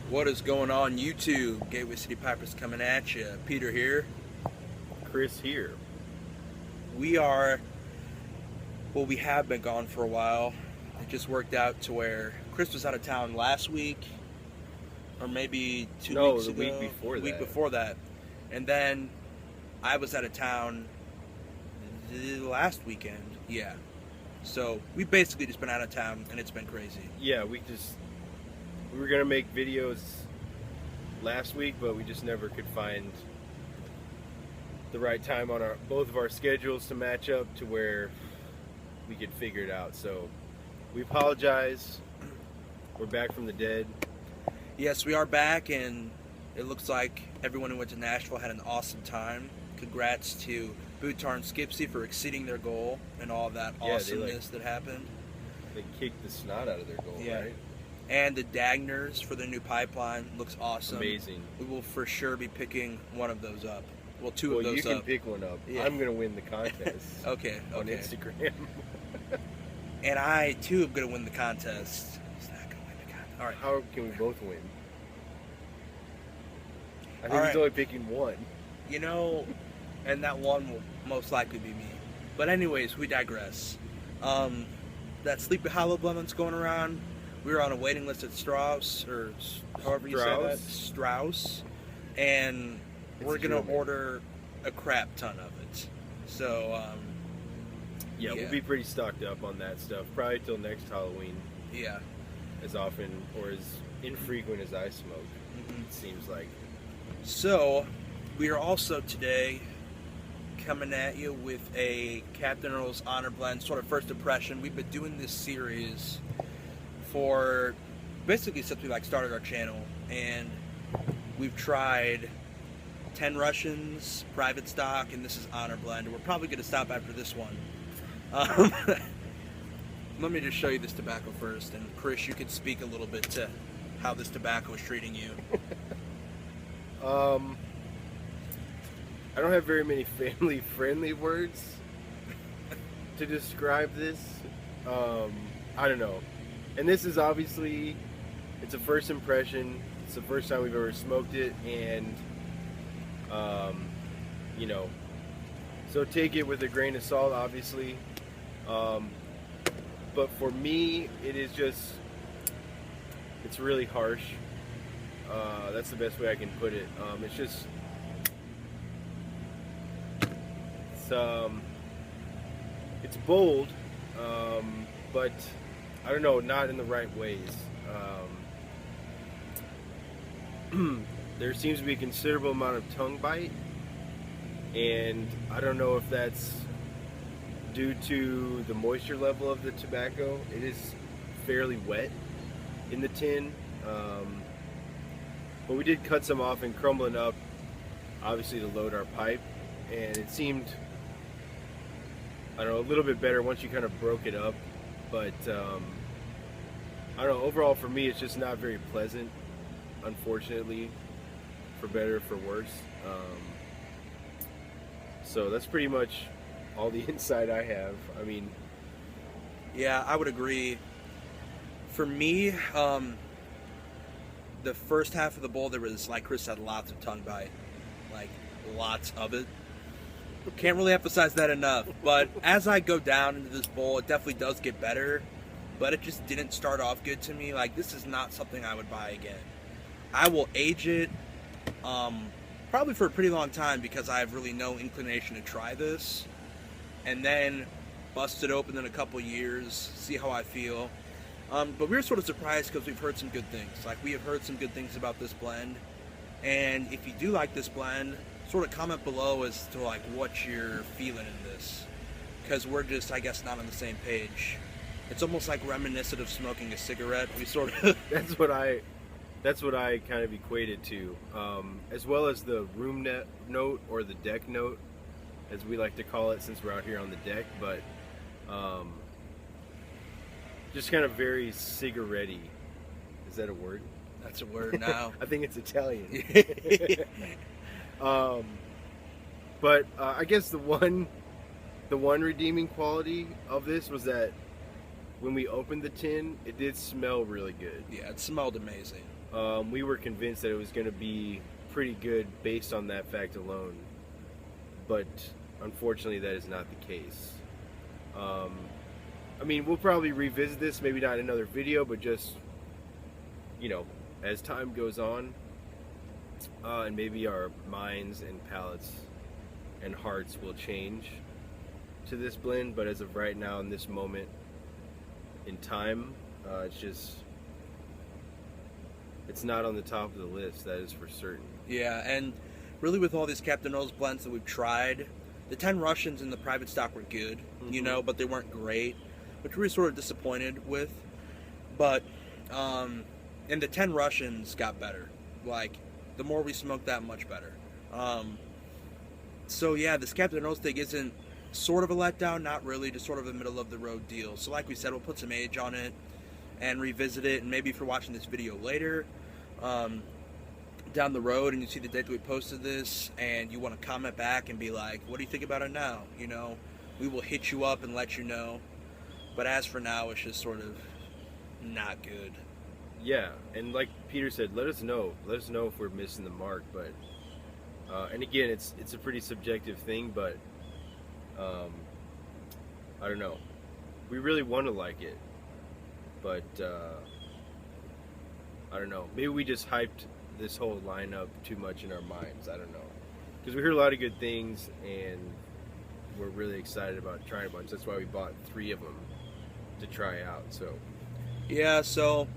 What is going on YouTube? Gateway City Pipers coming at you. Peter here. Chris here. We are, well, we have been gone for a while. It just worked out to where Chris was out of town last week, or maybe two weeks ago. The week before that. And then I was out of town the last weekend. Yeah. So we've basically just been out of town, and it's been crazy. Yeah, we were gonna make videos last week, but we just never could find the right time on both of our schedules to match up to where we could figure it out. So we apologize. We're back from the dead. Yes, we are back, and it looks like everyone who went to Nashville had an awesome time. Congrats to Bootar and Skipsy for exceeding their goal and all that awesomeness that happened. They kicked the snot out of their goal, right? And the Dagners for their new pipeline looks awesome. Amazing. We will for sure be picking one of those up. Well, two of those up. Well, you can pick one up. Yeah. I'm going to win the contest. Okay. On Instagram. And I, too, am going to win the contest. He's not going to win the contest. All right. How can we both win? I think he's only picking one. You know, and that one will most likely be me. But anyways, we digress. That Sleepy Hollow blend that's going around, we were on a waiting list at Strauss, or however you say that. Strauss. And we're going to order a crap ton of it. So, yeah, we'll be pretty stocked up on that stuff. Probably till next Halloween. Yeah. As often or as infrequent as I smoke, it seems like. So, we are also today coming at you with a Captain Earle's Honor Blend, sort of first impression. We've been doing this series for basically since we started our channel, and we've tried 10 Russians, private stock, and this is Honor Blend. We're probably going to stop after this one. Let me just show you this tobacco first, and Chris, you could speak a little bit to how this tobacco is treating you. I don't have very many family-friendly words to describe this. I don't know. And this is obviously, it's a first impression. It's the first time we've ever smoked it, and you know, so take it with a grain of salt, obviously. But for me, it is just, it's really harsh. That's the best way I can put it. It's just, it's bold, but I don't know, not in the right ways. There seems to be a considerable amount of tongue bite, and I don't know if that's due to the moisture level of the tobacco. It is fairly wet in the tin, but we did cut some off and crumble it up, obviously, to load our pipe, and it seemed, I don't know, a little bit better once you kind of broke it up. But I don't know, overall for me it's just not very pleasant, unfortunately, for better or for worse. So that's pretty much all the insight I have. I mean, yeah, I would agree. For me, the first half of the bowl, there was, like Chris said, lots of tongue bite, like lots of it. Can't really emphasize that enough. But as I go down into this bowl, it definitely does get better. But it just didn't start off good to me. Like, this is not something I would buy again. I will age it probably for a pretty long time because I have really no inclination to try this. And then bust it open in a couple years, see how I feel. But we were sort of surprised because we've heard some good things. Like, we have heard some good things about this blend. And if you do like this blend, sort of comment below as to what you're feeling in this, because we're just, I guess, not on the same page. It's almost like reminiscent of smoking a cigarette. We sort of that's what I kind of equated to, as well as the room note, or the deck note, as we like to call it since we're out here on the deck. But just kind of very cigarette-y. Is that a word? That's a word now. I think it's Italian. But I guess the one redeeming quality of this was that when we opened the tin, it did smell really good. Yeah, it smelled amazing. We were convinced that it was going to be pretty good based on that fact alone, but unfortunately that is not the case. I mean, we'll probably revisit this, maybe not in another video, but just, you know, as time goes on, and maybe our minds and palates and hearts will change to this blend, but as of right now, in this moment in time, it's not on the top of the list, that is for certain. Yeah, and really with all these Captain Earle's blends that we've tried, the 10 Russians in the private stock were good, you know, but they weren't great, which we were sort of disappointed with. But, and the 10 Russians got better. Like, the more we smoked, that much better. So yeah, this Captain Earle steak isn't sort of a letdown, not really, just sort of a middle of the road deal. So like we said, we'll put some age on it and revisit it, and maybe if you're watching this video later, down the road, and you see the date that we posted this, and you want to comment back and be like, what do you think about it now? You know, we will hit you up and let you know. But as for now, it's just sort of not good. Yeah, and like Peter said, let us know. Let us know if we're missing the mark. But and again, it's a pretty subjective thing, but I don't know. We really want to like it, but I don't know. Maybe we just hyped this whole lineup too much in our minds. I don't know, because we heard a lot of good things, and we're really excited about trying a bunch. That's why we bought 3 of them to try out. So yeah, so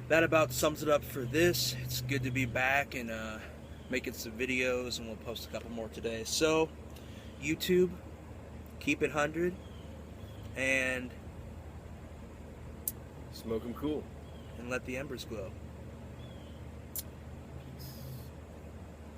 that about sums it up for this. It's good to be back and making some videos, and we'll post a couple more today. So YouTube, keep it 100, and smoke them cool, and let the embers glow.